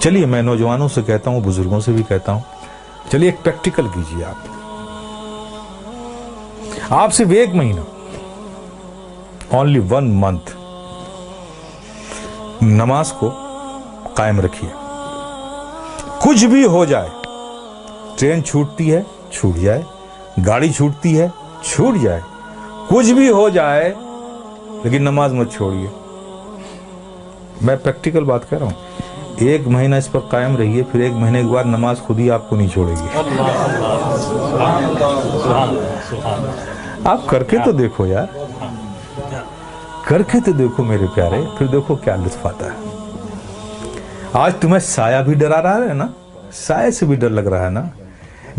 چلیے میں نوجوانوں سے کہتا ہوں، بزرگوں سے بھی کہتا ہوں، چلیے ایک پریکٹیکل کیجیے آپ صرف 1 مہینہ، only 1 month نماز کو قائم رکھیے. کچھ بھی ہو جائے، ٹرین چھوٹتی ہے چھوٹ جائے، گاڑی چھوٹتی ہے چھوٹ جائے، کچھ بھی ہو جائے، لیکن نماز مت چھوڑیے. میں پریکٹیکل بات کہہ رہا ہوں. 1 مہینہ اس پر قائم رہیے، پھر 1 مہینے کے بعد نماز خود ہی آپ کو نہیں چھوڑے گی. آپ کر کے تو دیکھو یار، کر کے تو دیکھو میرے پیارے، پھر دیکھو کیا لطف آتا ہے. آج تمہیں سایہ بھی ڈرا رہا ہے نا، سایہ سے بھی ڈر لگ رہا ہے نا،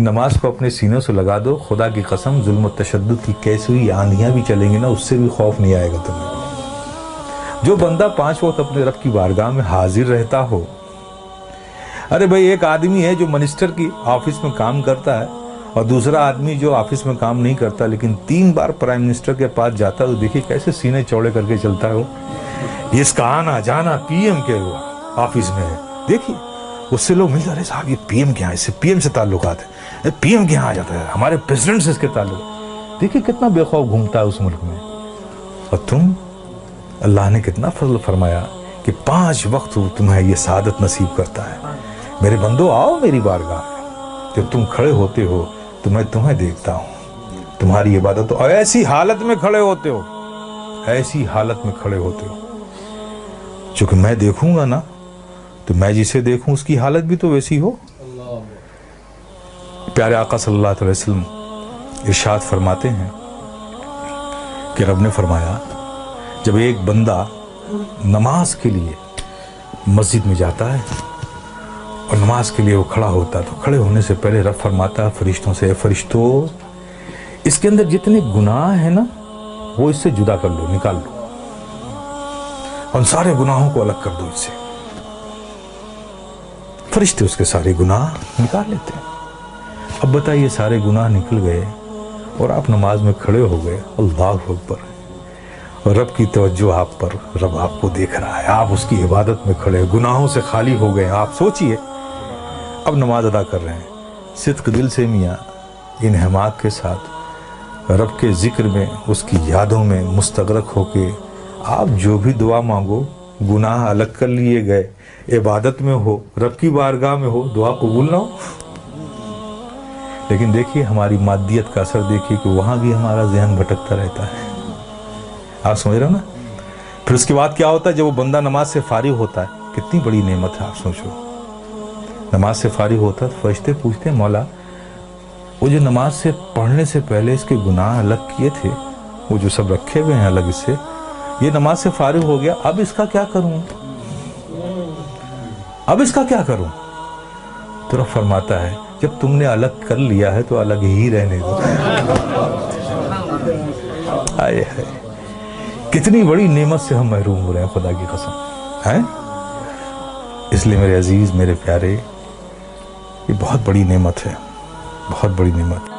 نماز کو اپنے سینوں سے لگا دو. خدا کی قسم ظلم و تشدد کی کیسی ہوئی آندھیاں بھی چلیں گی نا، اس سے بھی خوف نہیں آئے گا تمہیں. جو بندہ 5 وقت اپنے رب کی بارگاہ میں حاضر رہتا ہو. ارے بھائی، ایک آدمی ہے جو منسٹر کی آفس میں کام کرتا ہے، اور دوسرا آدمی جو آفس میں کام نہیں کرتا لیکن 3 بار پرائم منسٹر کے پاس جاتا ہے. تو دیکھیے کیسے سینے چوڑے کر کے چلتا ہے وہ. اس کا آنا جانا پی ایم کے آفس میں ہے. دیکھیے اس سے لوگ ملتے، ارے صاحب یہ پی ایم کے یہاں، اس سے پی ایم سے تعلقات ہیں، پی ایم کے یہاں آ جاتا ہے، ہمارے پریزیڈنٹ سے اس کے تعلق. دیکھیے کتنا بے خوف گھومتا ہے اس ملک میں. اور تم، اللہ نے کتنا فضل فرمایا کہ 5 وقت تمہیں یہ سعادت نصیب کرتا ہے. میرے بندو آؤ میری بارگاہ میں، جب تم کھڑے ہوتے ہو تو میں تمہیں دیکھتا ہوں، تمہاری عبادت. اور ایسی حالت میں کھڑے ہوتے ہو، ایسی حالت میں کھڑے ہوتے ہو، چونکہ میں دیکھوں گا نا تو میں جسے دیکھوں اس کی حالت بھی تو ویسی ہو. پیارے آقا صلی اللہ علیہ وسلم ارشاد فرماتے ہیں کہ رب نے فرمایا جب ایک بندہ نماز کے لیے مسجد میں جاتا ہے اور نماز کے لیے وہ کھڑا ہوتا ہے تو کھڑے ہونے سے پہلے رب فرماتا ہے فرشتوں سے، اے فرشتوں، اس کے اندر جتنے گناہ ہیں نا وہ اس سے جدا کر لو، نکال لو، ان سارے گناہوں کو الگ کر دو اس سے. فرشتے اس کے سارے گناہ نکال لیتے ہیں. اب بتائیے سارے گناہ نکل گئے اور آپ نماز میں کھڑے ہو گئے، اللہ اکبر، اور رب کی توجہ آپ پر، رب آپ کو دیکھ رہا ہے، آپ اس کی عبادت میں کھڑے، گناہوں سے خالی ہو گئے. آپ سوچئے اب نماز ادا کر رہے ہیں صدق دل سے، میاں انہماک کے ساتھ، رب کے ذکر میں، اس کی یادوں میں مستغرق ہو کے آپ جو بھی دعا مانگو، گناہ الگ کر لیے گئے، عبادت میں ہو، رب کی بارگاہ میں ہو، دعا قبول نہ ہو. لیکن دیکھیے ہماری مادیت کا اثر دیکھیے کہ وہاں بھی ہمارا ذہن بھٹکتا رہتا ہے. آپ سمجھ رہے ہو نا. پھر اس کے بعد کیا ہوتا ہے جب وہ بندہ نماز سے فارغ ہوتا ہے، کتنی بڑی نعمت ہے آپ سوچو. نماز سے فارغ ہوتا ہے تو فرشتے پوچھتے ہیں مولا وہ جو نماز سے پڑھنے سے پہلے اس کے گناہ الگ کیے تھے، وہ جو سب رکھے ہوئے ہیں الگ، اس سے یہ نماز سے فارغ ہو گیا، اب اس کا کیا کروں، اب اس کا کیا کروں. تو رب فرماتا ہے جب تم نے الگ کر لیا ہے تو الگ ہی رہنے دو. آئے ہے، کتنی بڑی نعمت سے ہم محروم ہو رہے ہیں خدا کی قسم ہیں. اس لیے میرے عزیز، میرے پیارے، یہ بہت بڑی نعمت ہے، بہت بڑی نعمت.